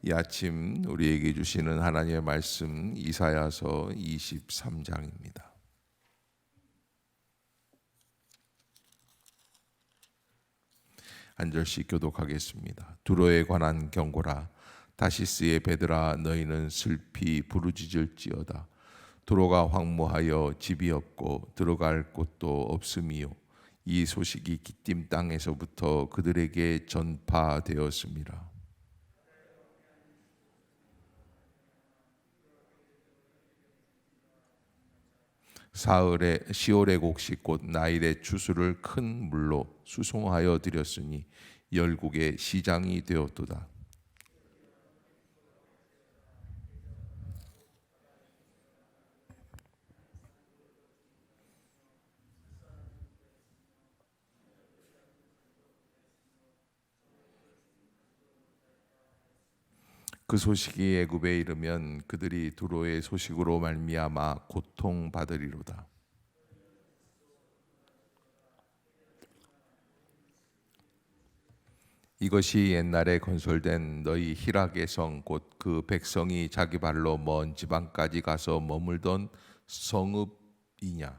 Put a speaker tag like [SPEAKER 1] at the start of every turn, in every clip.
[SPEAKER 1] 이 아침 우리에게 주시는 하나님의 말씀 이사야서 23장입니다. 한 절씩 교독하겠습니다. 두로에 관한 경고라. 다시스의 베드라, 너희는 슬피 부르짖을지어다. 두로가 황무하여 집이 없고 들어갈 곳도 없음이요, 이 소식이 기띔 땅에서부터 그들에게 전파되었습니다. 사흘에 시올의 곡식 곧 나일의 추수를 큰 물로 수송하여 드렸으니 열국의 시장이 되었도다. 그 소식이 애굽에 이르면 그들이 두로의 소식으로 말미암아 고통받으리로다. 이것이 옛날에 건설된 너희 히락의 성 곧 그 백성이 자기 발로 먼 지방까지 가서 머물던 성읍이냐?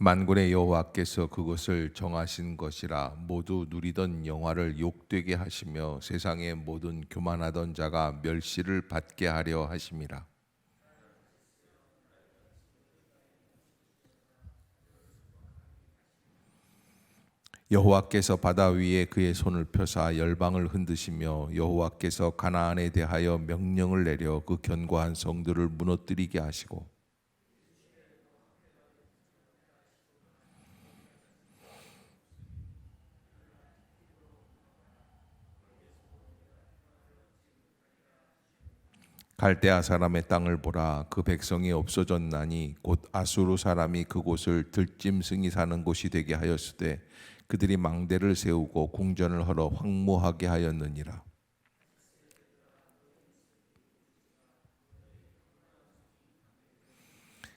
[SPEAKER 1] 만군의 여호와께서 그것을 정하신 것이라. 모두 누리던 영화를 욕되게 하시며 세상의 모든 교만하던 자가 멸시를 받게 하려 하심이라. 여호와께서 바다 위에 그의 손을 펴사 열방을 흔드시며 여호와께서 가나안에 대하여 명령을 내려 그 견고한 성들을 무너뜨리게 하시고 갈대아 사람의 땅을 보라. 그 백성이 없어졌나니 곧 아수르 사람이 그곳을 들짐승이 사는 곳이 되게 하였으되 그들이 망대를 세우고 궁전을 헐어 황무하게 하였느니라.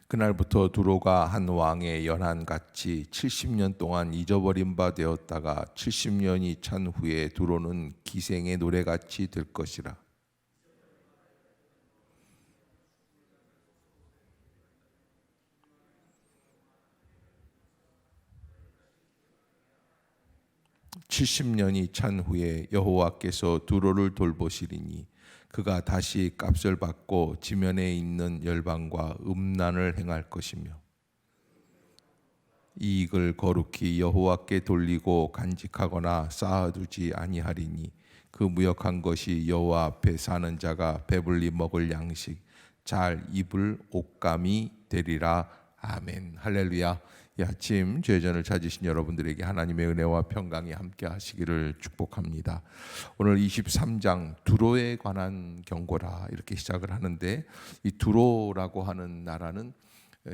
[SPEAKER 1] 그날부터 두로가 한 왕의 연한같이 70년 동안 잊어버린 바 되었다가 70년이 찬 후에 두로는 기생의 노래같이 될 것이라. 70년이 찬 후에 여호와께서 두로를 돌보시리니 그가 다시 값을 받고 지면에 있는 열방과 음란을 행할 것이며 이익을 거룩히 여호와께 돌리고 간직하거나 쌓아두지 아니하리니 그 무역한 것이 여호와 앞에 사는 자가 배불리 먹을 양식 잘 입을 옷감이 되리라. 아멘. 할렐루야. 이 아침 죄전을 찾으신 여러분들에게 하나님의 은혜와 평강이 함께 하시기를 축복합니다. 오늘 23장 두로에 관한 경고라 이렇게 시작을 하는데, 이 두로라고 하는 나라는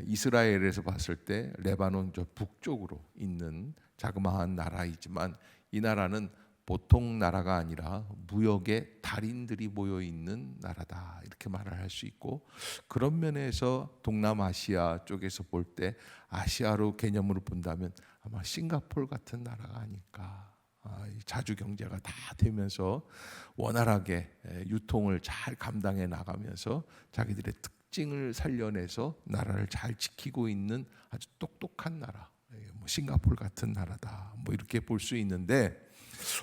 [SPEAKER 1] 이스라엘에서 봤을 때 레바논 저 북쪽으로 있는 자그마한 나라이지만 이 나라는 보통 나라가 아니라 무역의 달인들이 모여 있는 나라다 이렇게 말을 할 수 있고, 그런 면에서 동남아시아 쪽에서 볼 때 아시아로 개념으로 본다면 아마 싱가포르 같은 나라가 아닐까. 자주 경제가 다 되면서 원활하게 유통을 잘 감당해 나가면서 자기들의 특징을 살려내서 나라를 잘 지키고 있는 아주 똑똑한 나라, 싱가포르 같은 나라다 이렇게 볼 수 있는데,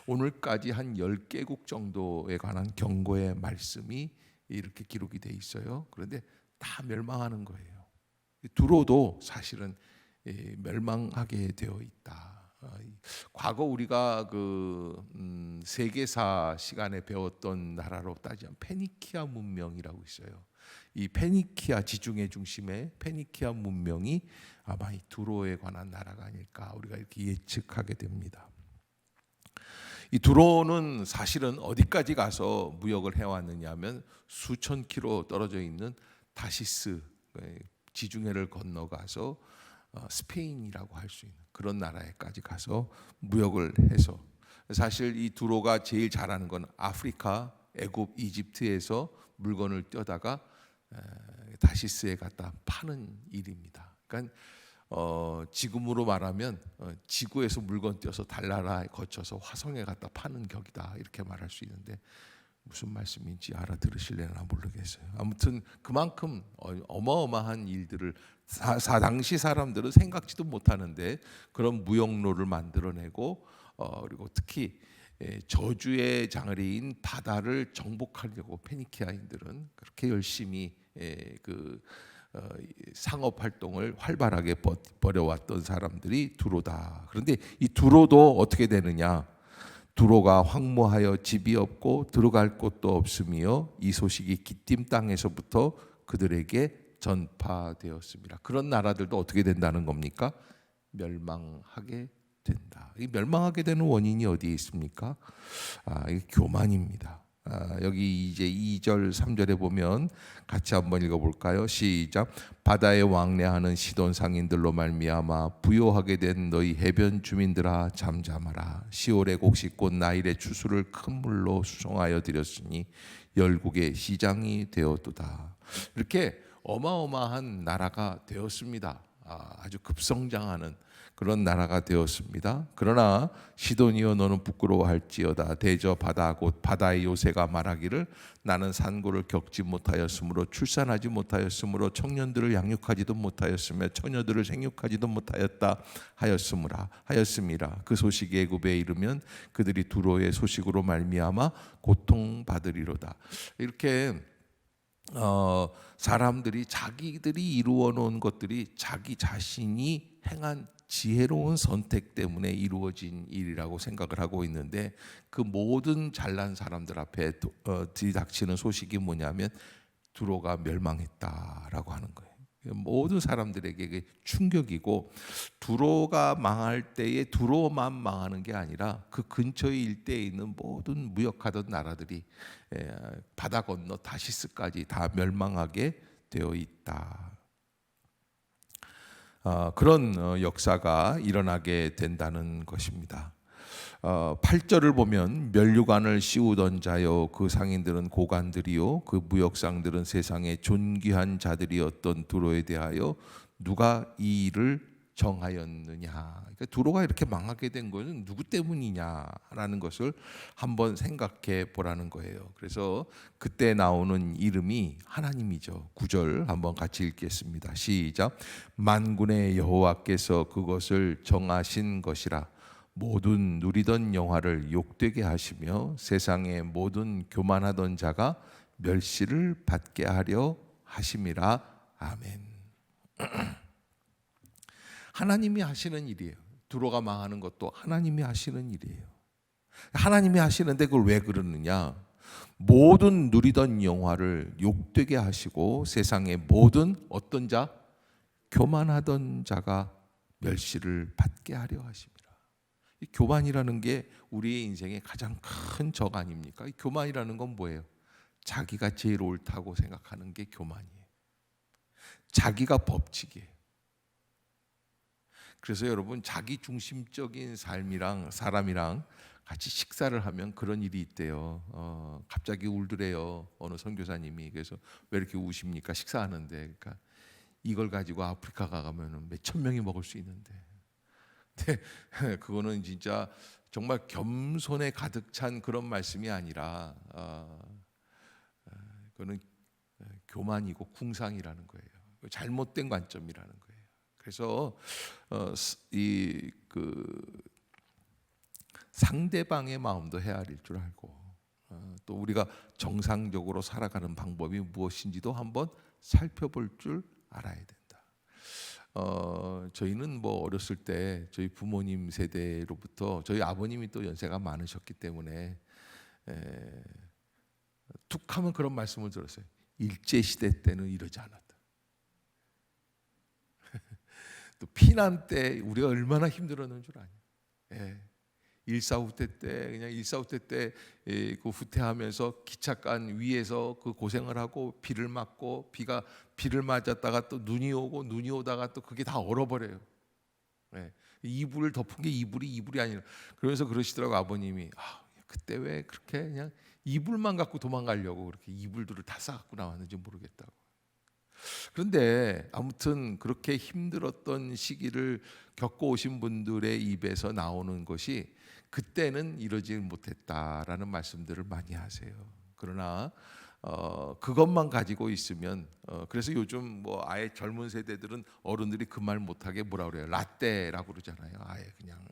[SPEAKER 1] 오늘까지 한 10개국 정도에 관한 경고의 말씀이 이렇게 기록이 돼 있어요. 그런데 다 멸망하는 거예요. 두로도 사실은 멸망하게 되어 있다. 과거 우리가 세계사 시간에 배웠던 나라로 따지면 페니키아 문명이라고 있어요. 이 페니키아 지중해 중심의 페니키아 문명이 아마 이 두로에 관한 나라가 아닐까 우리가 이렇게 예측하게 됩니다. 이 두로는 사실은 어디까지 가서 무역을 해왔느냐 하면 수천 킬로 떨어져 있는 다시스 지중해를 건너가서 스페인이라고 할 수 있는 그런 나라에까지 가서 무역을 해서, 사실 이 두로가 제일 잘하는 건 아프리카, 애굽, 이집트에서 물건을 떼다가 다시스에 갖다 파는 일입니다. 그러니까 지금으로 말하면 지구에서 물건 띄어서 달나라에 거쳐서 화성에 갖다 파는 격이다, 이렇게 말할 수 있는데 무슨 말씀인지 알아들으실려나 모르겠어요. 아무튼 그만큼 어마어마한 일들을 당시 사람들은 생각지도 못하는데 그런 무역로를 만들어내고 그리고 특히 저주의 장래인 바다를 정복하려고 페니키아인들은 그렇게 열심히 상업 활동을 활발하게 벌여왔던 사람들이 두로다. 그런데 이 두로도 어떻게 되느냐? 두로가 황무하여 집이 없고 들어갈 곳도 없으며 이 소식이 기띔 땅에서부터 그들에게 전파되었습니다. 그런 나라들도 어떻게 된다는 겁니까? 멸망하게 된다. 이 멸망하게 되는 원인이 어디에 있습니까? 이게 교만입니다. 여기 이제 2절 3절에 보면 같이 한번 읽어볼까요? 시작. 바다에 왕래하는 시돈 상인들로 말미암아 부요하게 된 너희 해변 주민들아 잠잠하라. 시올의 곡식 곧 나일의 추수를 큰 물로 수송하여 드렸으니 열국의 시장이 되었도다. 이렇게 어마어마한 나라가 되었습니다. 아주 급성장하는 그런 나라가 되었습니다. 그러나 시돈이여 너는 부끄러워할지어다. 대저 바다 곧 바다의 요새가 말하기를 나는 산고를 겪지 못하였으므로 출산하지 못하였으므로 청년들을 양육하지도 못하였으며 처녀들을 생육하지도 못하였다 하였음이라. 그 소식이 애굽에 이르면 그들이 두로의 소식으로 말미암아 고통받으리로다. 이렇게 사람들이 자기들이 이루어 놓은 것들이 자기 자신이 행한 지혜로운 선택 때문에 이루어진 일이라고 생각을 하고 있는데 그 모든 잘난 사람들 앞에 들이닥치는 소식이 뭐냐면 두로가 멸망했다라고 하는 거예요. 모든 사람들에게 충격이고 두로가 망할 때에 두로만 망하는 게 아니라 그 근처의 일대에 있는 모든 무역하던 나라들이 바다 건너 다시스까지 다 멸망하게 되어 있다. 그런 역사가 일어나게 된다는 것입니다. 8절을 보면 면류관을 씌우던 자여 그 상인들은 고관들이요 그 무역상들은 세상의 존귀한 자들이었던 두로에 대하여 누가 이 일을 정하였느냐. 그러니까 두로가 이렇게 망하게 된 것은 누구 때문이냐라는 것을 한번 생각해 보라는 거예요. 그래서 그때 나오는 이름이 하나님이죠. 9절 한번 같이 읽겠습니다. 시작. 만군의 여호와께서 그것을 정하신 것이라. 모든 누리던 영화를 욕되게 하시며 세상의 모든 교만하던 자가 멸시를 받게 하려 하심이라. 아멘. 하나님이 하시는 일이에요. 두로가 망하는 것도 하나님이 하시는 일이에요. 하나님이 하시는데 그걸 왜 그러느냐? 모든 누리던 영화를 욕되게 하시고 세상의 모든 어떤 자? 교만하던 자가 멸시를 받게 하려 하십니다. 이 교만이라는 게 우리의 인생의 가장 큰 적 아닙니까? 이 교만이라는 건 뭐예요? 자기가 제일 옳다고 생각하는 게 교만이에요. 자기가 법칙이에요. 그래서 여러분 자기 중심적인 삶이랑 사람이랑 같이 식사를 하면 그런 일이 있대요. 갑자기 울더래요. 어느 선교사님이. 그래서 왜 이렇게 우십니까? 식사하는데. 그러니까 이걸 가지고 아프리카 가면 몇천 명이 먹을 수 있는데. 근데 그거는 진짜 정말 겸손에 가득 찬 그런 말씀이 아니라 그거는 교만이고 궁상이라는 거예요. 잘못된 관점이라는 거예요. 그래서 상대방의 마음도 헤아릴 줄 알고 또 우리가 정상적으로 살아가는 방법이 무엇인지도 한번 살펴볼 줄 알아야 된다. 저희는 뭐 어렸을 때 저희 부모님 세대로부터 저희 아버님이 또 연세가 많으셨기 때문에 툭하면 그런 말씀을 들었어요. 일제 시대 때는 이러지 않았다. 또 피난 때 우리가 얼마나 힘들었는 줄 아냐. 1.4 후퇴 때 그냥 1.4 후퇴 때 그 후퇴하면서 기차간 위에서 그 고생을 하고 비를 맞고 비를 맞았다가 또 눈이 오고 눈이 오다가 또 그게 다 얼어버려요. 이불을 덮은 게 이불이 아니라 그러면서 그러시더라고 아버님이. 그때 왜 그렇게 그냥 이불만 갖고 도망가려고 그렇게 이불들을 다 싸갖고 나왔는지 모르겠다고. 그런데 아무튼 그렇게 힘들었던 시기를 겪어오신 분들의 입에서 나오는 것이 그때는 이러지 못했다라는 말씀들을 많이 하세요. 그러나 그것만 가지고 있으면 그래서 요즘 뭐 아예 젊은 세대들은 어른들이 그 말 못하게 뭐라 그래요? 라떼라고 그러잖아요. 아예 그냥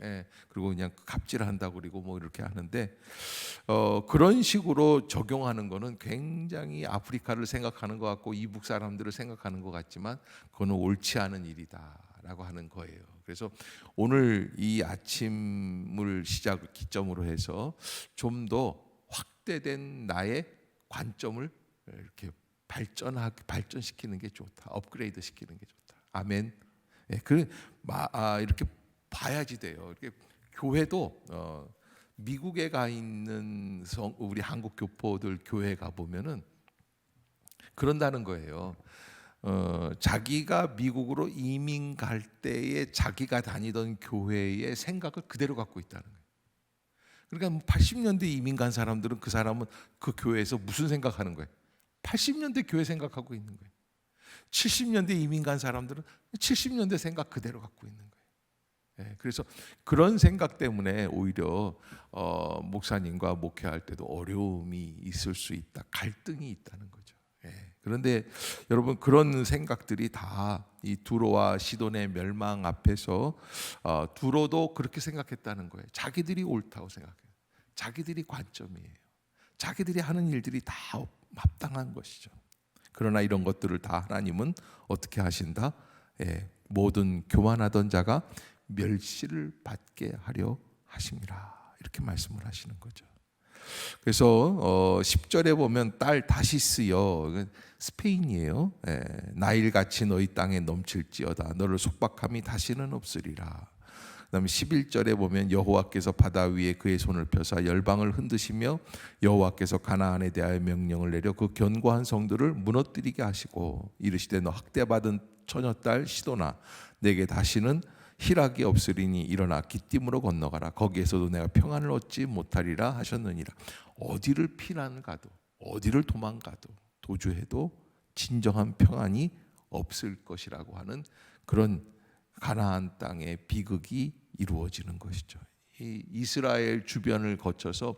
[SPEAKER 1] 그리고 그냥 갑질한다고 그리고 뭐 이렇게 하는데 그런 식으로 적용하는 거는 굉장히 아프리카를 생각하는 것 같고 이북 사람들을 생각하는 것 같지만 그거는 옳지 않은 일이다라고 하는 거예요. 그래서 오늘 이 아침을 기점으로 해서 좀 더 확대된 나의 관점을 이렇게 발전시키는 게 좋다. 업그레이드 시키는 게 좋다. 아멘. 이렇게 봐야지 돼요. 이렇게 교회도 미국에 가 있는 우리 한국 교포들 교회 가 보면은 그런다는 거예요. 자기가 미국으로 이민 갈 때에 자기가 다니던 교회의 생각을 그대로 갖고 있다는 거예요. 그러니까 80년대 이민 간 사람들은 그 사람은 그 교회에서 무슨 생각하는 거예요? 80년대 교회 생각하고 있는 거예요. 70년대 이민 간 사람들은 70년대 생각 그대로 갖고 있는 거예요. 그래서 그런 생각 때문에 오히려 목사님과 목회할 때도 어려움이 있을 수 있다, 갈등이 있다는 거죠. 그런데 여러분 그런 생각들이 다 이 두로와 시돈의 멸망 앞에서 두로도 그렇게 생각했다는 거예요. 자기들이 옳다고 생각해요. 자기들이 관점이에요. 자기들이 하는 일들이 다 합당한 것이죠. 그러나 이런 것들을 다 하나님은 어떻게 하신다? 모든 교만하던 자가 멸시를 받게 하려 하심이라 이렇게 말씀을 하시는 거죠. 그래서 10절에 보면 딸 다시스여, 스페인이에요. 나일같이 너희 땅에 넘칠지어다. 너를 속박함이 다시는 없으리라. 그다음에 11절에 보면 여호와께서 바다 위에 그의 손을 펴사 열방을 흔드시며 여호와께서 가나안에 대하여 명령을 내려 그 견고한 성들을 무너뜨리게 하시고 이르시되 너 학대받은 처녀딸 시도나 내게 다시는 희락이 없으리니 일어나 기띔으로 건너가라. 거기에서도 내가 평안을 얻지 못하리라 하셨느니라. 어디를 피난 가도 어디를 도망가도 도주해도 진정한 평안이 없을 것이라고 하는 그런 가나안 땅의 비극이 이루어지는 것이죠. 이 이스라엘 주변을 거쳐서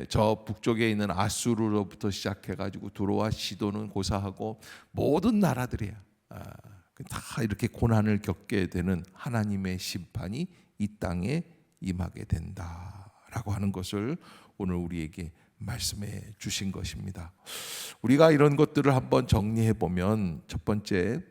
[SPEAKER 1] 저 북쪽에 있는 아수르로부터 시작해가지고 두로와 시돈은 고사하고 모든 나라들이야. 다 이렇게 고난을 겪게 되는 하나님의 심판이 이 땅에 임하게 된다라고 하는 것을 오늘 우리에게 말씀해 주신 것입니다. 우리가 이런 것들을 한번 정리해 보면 첫 번째,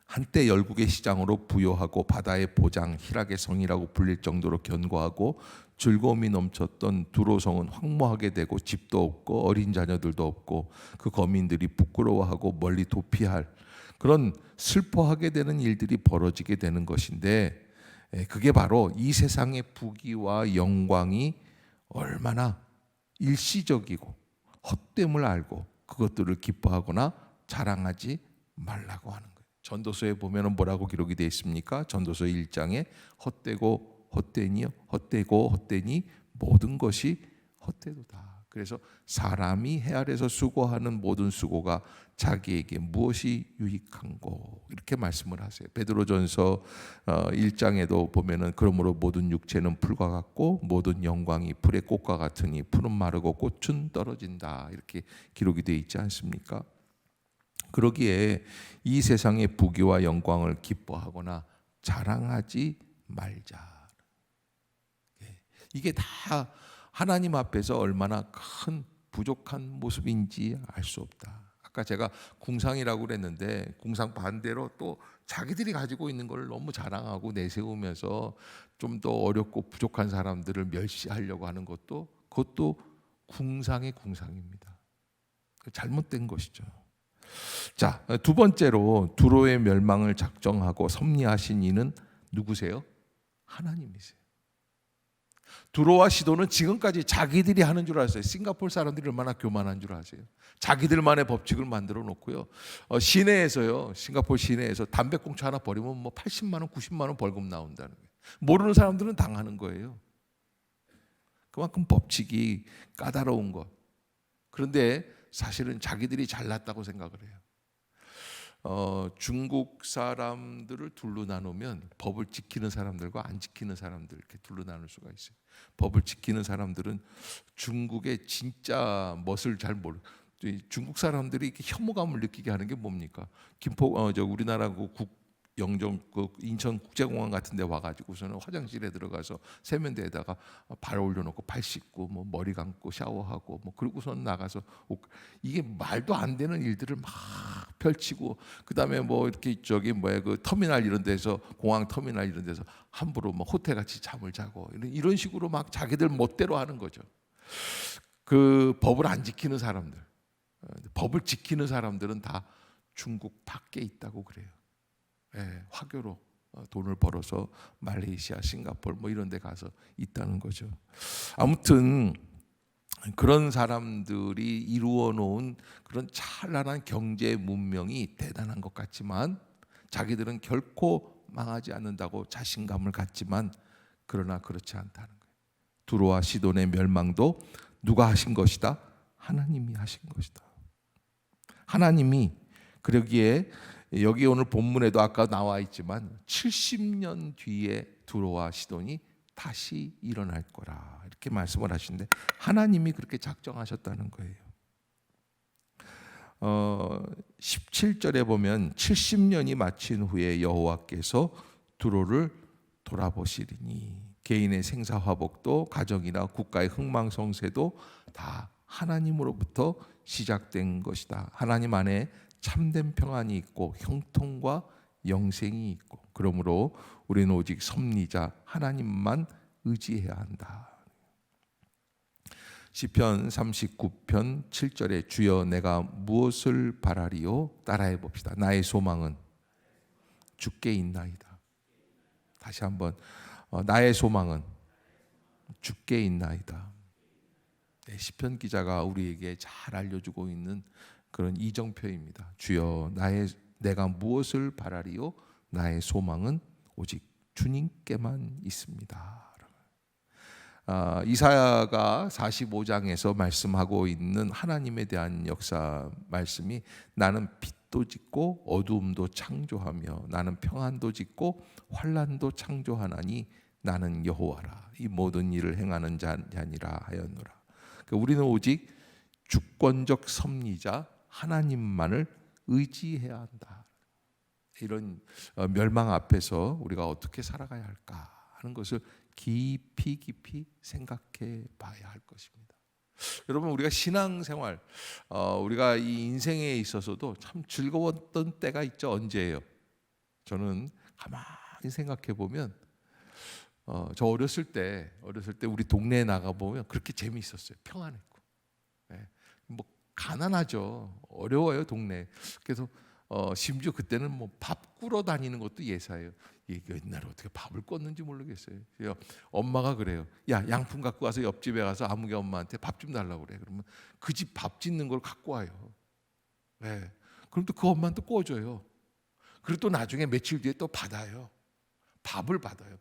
[SPEAKER 1] 한때 열국의 시장으로 부요하고 바다의 보장 희락의 성이라고 불릴 정도로 견고하고 즐거움이 넘쳤던 두로성은 황무하게 되고 집도 없고 어린 자녀들도 없고 그 거민들이 부끄러워하고 멀리 도피할 그런 슬퍼하게 되는 일들이 벌어지게 되는 것인데, 그게 바로 이 세상의 부귀와 영광이 얼마나 일시적이고 헛됨을 알고 그것들을 기뻐하거나 자랑하지 말라고 하는 거예요. 전도서에 보면 뭐라고 기록이 되어 있습니까? 전도서 1장에 헛되고 헛되니요 헛되고 헛되니 모든 것이 헛되도다. 그래서 사람이 해 아래서 수고하는 모든 수고가 자기에게 무엇이 유익한고 이렇게 말씀을 하세요. 베드로전서 1장에도 보면은 그러므로 모든 육체는 풀과 같고 모든 영광이 불의 꽃과 같으니 풀은 마르고 꽃은 떨어진다 이렇게 기록이 되어 있지 않습니까? 그러기에 이 세상의 부귀와 영광을 기뻐하거나 자랑하지 말자. 이게 다 하나님 앞에서 얼마나 큰 부족한 모습인지 알 수 없다. 아까 제가 궁상이라고 그랬는데 궁상 반대로 또 자기들이 가지고 있는 걸 너무 자랑하고 내세우면서 좀 더 어렵고 부족한 사람들을 멸시하려고 하는 그것도 궁상의 궁상입니다. 잘못된 것이죠. 자, 두 번째로 두로의 멸망을 작정하고 섭리하신 이는 누구세요? 하나님이세요. 두로와 시도는 지금까지 자기들이 하는 줄 알았어요. 싱가포르 사람들이 얼마나 교만한 줄 아세요? 자기들만의 법칙을 만들어 놓고요. 시내에서요, 싱가포르 시내에서 담배꽁초 하나 버리면 뭐 80만 원, 90만 원 벌금 나온다는 거예요. 모르는 사람들은 당하는 거예요. 그만큼 법칙이 까다로운 것. 그런데 사실은 자기들이 잘났다고 생각을 해요. 중국 사람들을 둘로 나누면 법을 지키는 사람들과 안 지키는 사람들 이렇게 둘로 나눌 수가 있어요. 법을 지키는 사람들은 중국의 진짜 멋을 잘 모르. 중국 사람들이 이렇게 혐오감을 느끼게 하는 게 뭡니까? 우리나라 영종 인천 국제공항 같은 데 와가지고서는 화장실에 들어가서 세면대에다가 발 올려놓고 발 씻고 뭐 머리 감고 샤워하고 뭐 그러고선 나가서 이게 말도 안 되는 일들을 막 펼치고 그다음에 뭐 이렇게 그 터미널 이런 데서 공항 터미널 이런 데서 함부로 뭐 호텔 같이 잠을 자고 이런 식으로 막 자기들 멋대로 하는 거죠. 그 법을 안 지키는 사람들, 법을 지키는 사람들은 다 중국 밖에 있다고 그래요. 화교로 돈을 벌어서 말레이시아, 싱가포르 뭐 이런 데 가서 있다는 거죠. 아무튼 그런 사람들이 이루어 놓은 그런 찬란한 경제 문명이 대단한 것 같지만 자기들은 결코 망하지 않는다고 자신감을 갖지만 그러나 그렇지 않다는 거예요. 두로와 시돈의 멸망도 누가 하신 것이다? 하나님이 하신 것이다. 하나님이 그러기에 여기 오늘 본문에도 아까 나와 있지만 70년 뒤에 두로와 시돈이 다시 일어날 거라 이렇게 말씀을 하시는데 하나님이 그렇게 작정하셨다는 거예요. 17절에 보면 70년이 마친 후에 여호와께서 두로를 돌아보시리니 개인의 생사화복도 가정이나 국가의 흥망성쇠도 다 하나님으로부터 시작된 것이다. 하나님 안에 참된 평안이 있고 형통과 영생이 있고 그러므로 우리는 오직 섭리자 하나님만 의지해야 한다. 시편 39편 7절에 주여 내가 무엇을 바라리요? 따라해 봅시다. 나의 소망은 주께 있나이다. 다시 한번 나의 소망은 주께 있나이다. 시편 기자가 우리에게 잘 알려주고 있는 그런 이정표입니다. 주여 내가 무엇을 바라리요? 나의 소망은 오직 주님께만 있습니다. 이사야가 45장에서 말씀하고 있는 하나님에 대한 역사 말씀이 나는 빛도 짓고 어두움도 창조하며 나는 평안도 짓고 환난도 창조하나니 나는 여호와라. 이 모든 일을 행하는 자니라 하였노라. 우리는 오직 주권적 섭리자 하나님만을 의지해야 한다. 이런 멸망 앞에서 우리가 어떻게 살아가야 할까 하는 것을 깊이 생각해 봐야 할 것입니다. 여러분 우리가 신앙생활 우리가 이 인생에 있어서도 참 즐거웠던 때가 있죠. 언제예요? 저는 가만히 생각해 보면 저 어렸을 때 우리 동네에 나가 보면 그렇게 재미있었어요. 평안했고 뭐 가난하죠. 어려워요 동네. 그래서 심지어 그때는 뭐 밥 꾸러 다니는 것도 예사예요. 옛날에 어떻게 밥을 꿨는지 모르겠어요. 엄마가 그래요. 야 양푼 갖고 와서 옆집에 가서 아무개 엄마한테 밥 좀 달라고 그래. 그러면 그 집 밥 짓는 걸 갖고 와요. 그럼 또 그 엄마는 또 구워줘요. 그리고 또 나중에 며칠 뒤에 또 받아요. 밥을 받아요.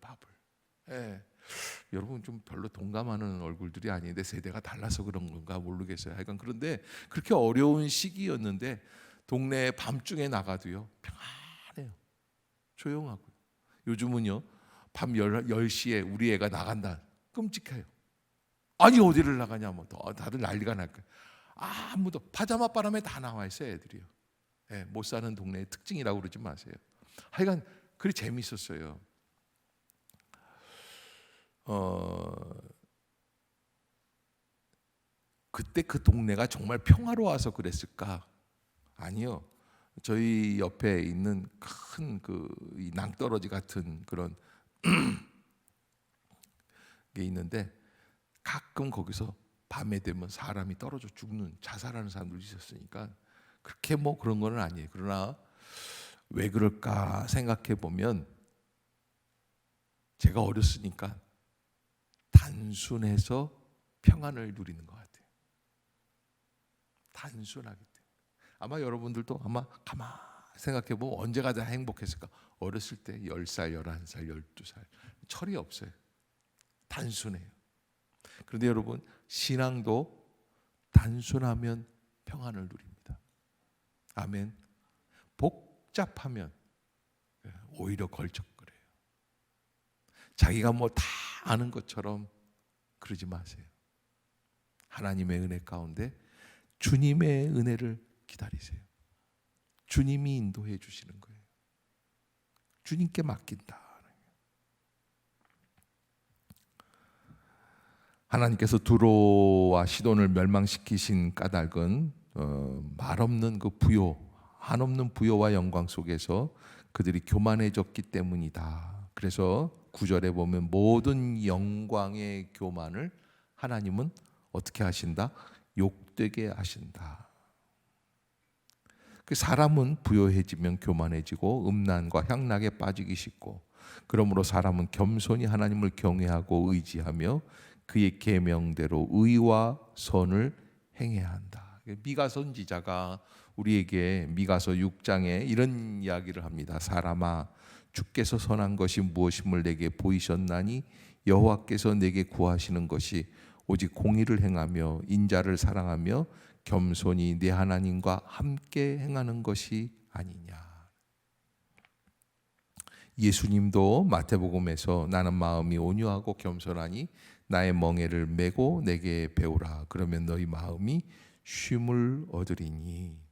[SPEAKER 1] 여러분 좀 별로 동감하는 얼굴들이 아닌데 세대가 달라서 그런 건가 모르겠어요. 하여간 그런데 그렇게 어려운 시기였는데 동네에 밤중에 나가도요 평안해요. 조용하고요. 요즘은요 밤 10시에 우리 애가 나간다 끔찍해요. 아니 어디를 나가냐 뭐 다들 난리가 날 거예요. 아무도 파자마 바람에 다 나와 있어요 애들이요. 못 사는 동네의 특징이라고 그러지 마세요. 하여간 그리 재밌었어요. 그때 그 동네가 정말 평화로워서 그랬을까? 아니요. 저희 옆에 있는 큰 이 낭떠러지 같은 그런 게 있는데 가끔 거기서 밤에 되면 사람이 떨어져 죽는 자살하는 사람들이 있었으니까 그렇게 뭐 그런 건 아니에요. 그러나 왜 그럴까 생각해 보면 제가 어렸으니까 단순해서 평안을 누리는 것 같아요. 단순하기 때문에. 아마 여러분들도 아마 가만히 생각해보면 언제가 다 행복했을까? 어렸을 때 10살, 11살, 12살 철이 없어요. 단순해요. 그런데 여러분 신앙도 단순하면 평안을 누립니다. 아멘. 복 복잡하면 오히려 걸적거려요. 자기가 뭐 다 아는 것처럼 그러지 마세요. 하나님의 은혜 가운데 주님의 은혜를 기다리세요. 주님이 인도해 주시는 거예요. 주님께 맡긴다. 하나님께서 두로와 시돈을 멸망시키신 까닭은 말없는 그 부요, 한없는 부요와 영광 속에서 그들이 교만해졌기 때문이다. 그래서 9절에 보면 모든 영광의 교만을 하나님은 어떻게 하신다? 욕되게 하신다. 그 사람은 부요해지면 교만해지고 음란과 향락에 빠지기 쉽고, 그러므로 사람은 겸손히 하나님을 경외하고 의지하며 그의 계명대로 의와 선을 행해야 한다. 미가 선지자가 우리에게 미가서 6장에 이런 이야기를 합니다. 사람아, 주께서 선한 것이 무엇임을 내게 보이셨나니 여호와께서 내게 구하시는 것이 오직 공의를 행하며 인자를 사랑하며 겸손히 네 하나님과 함께 행하는 것이 아니냐. 예수님도 마태복음에서 나는 마음이 온유하고 겸손하니 나의 멍에를 메고 내게 배우라. 그러면 너희 마음이 쉼을 얻으리니.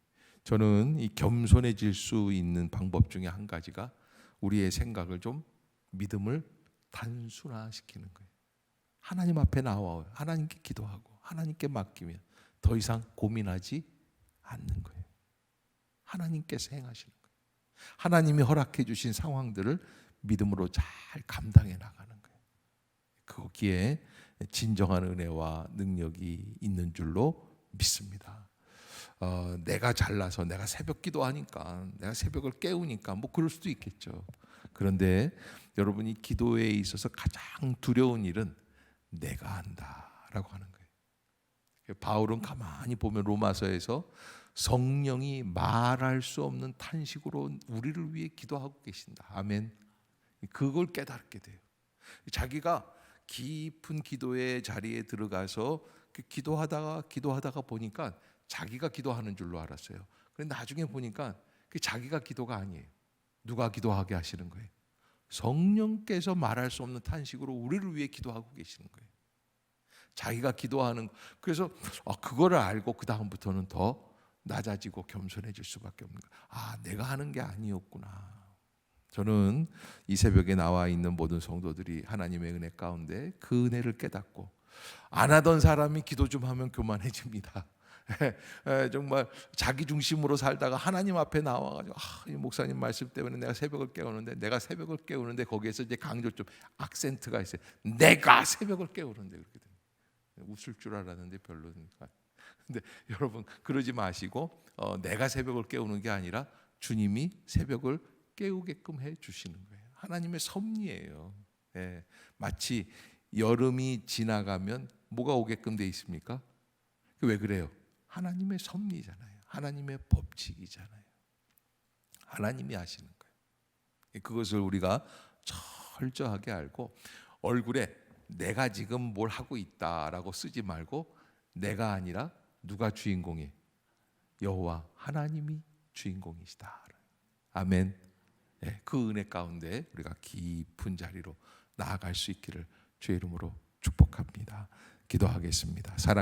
[SPEAKER 1] 저는 이 겸손해질 수 있는 방법 중에 한 가지가 우리의 생각을 좀, 믿음을 단순화시키는 거예요. 하나님 앞에 나와요. 하나님께 기도하고 하나님께 맡기면 더 이상 고민하지 않는 거예요. 하나님께서 행하시는 거예요. 하나님이 허락해 주신 상황들을 믿음으로 잘 감당해 나가는 거예요. 거기에 진정한 은혜와 능력이 있는 줄로 믿습니다. 내가 잘나서 내가 새벽 기도하니까, 내가 새벽을 깨우니까 뭐 그럴 수도 있겠죠. 그런데 여러분이 기도에 있어서 가장 두려운 일은 내가 한다라고 하는 거예요. 바울은 가만히 보면 로마서에서 성령이 말할 수 없는 탄식으로 우리를 위해 기도하고 계신다. 아멘. 그걸 깨닫게 돼요. 자기가 깊은 기도의 자리에 들어가서 기도하다가 보니까 자기가 기도하는 줄로 알았어요. 그런데 나중에 보니까 그 자기가 기도가 아니에요. 누가 기도하게 하시는 거예요? 성령께서 말할 수 없는 탄식으로 우리를 위해 기도하고 계시는 거예요. 자기가 기도하는, 그래서 그거를 알고 그 다음부터는 더 낮아지고 겸손해질 수밖에 없는 거예요. 내가 하는 게 아니었구나. 저는 이 새벽에 나와 있는 모든 성도들이 하나님의 은혜 가운데 그 은혜를 깨닫고, 안 하던 사람이 기도 좀 하면 교만해집니다. 정말 자기 중심으로 살다가 하나님 앞에 나와가지고 이 목사님 말씀 때문에 내가 새벽을 깨우는데 거기에서 이제 강조 좀 악센트가 있어요. 내가 새벽을 깨우는데 그렇게 됩니다. 웃을 줄 알았는데 별로니까. 근데 여러분 그러지 마시고 내가 새벽을 깨우는 게 아니라 주님이 새벽을 깨우게끔 해 주시는 거예요. 하나님의 섭리예요. 마치 여름이 지나가면 뭐가 오게끔 돼 있습니까? 왜 그래요? 하나님의 섭리잖아요. 하나님의 법칙이잖아요. 하나님이 하시는 거예요. 그것을 우리가 철저하게 알고 얼굴에 내가 지금 뭘 하고 있다라고 쓰지 말고, 내가 아니라 누가 주인공이에요? 여호와 하나님이 주인공이시다. 아멘. 그 은혜 가운데 우리가 깊은 자리로 나아갈 수 있기를 주의 이름으로 축복합니다. 기도하겠습니다. 사랑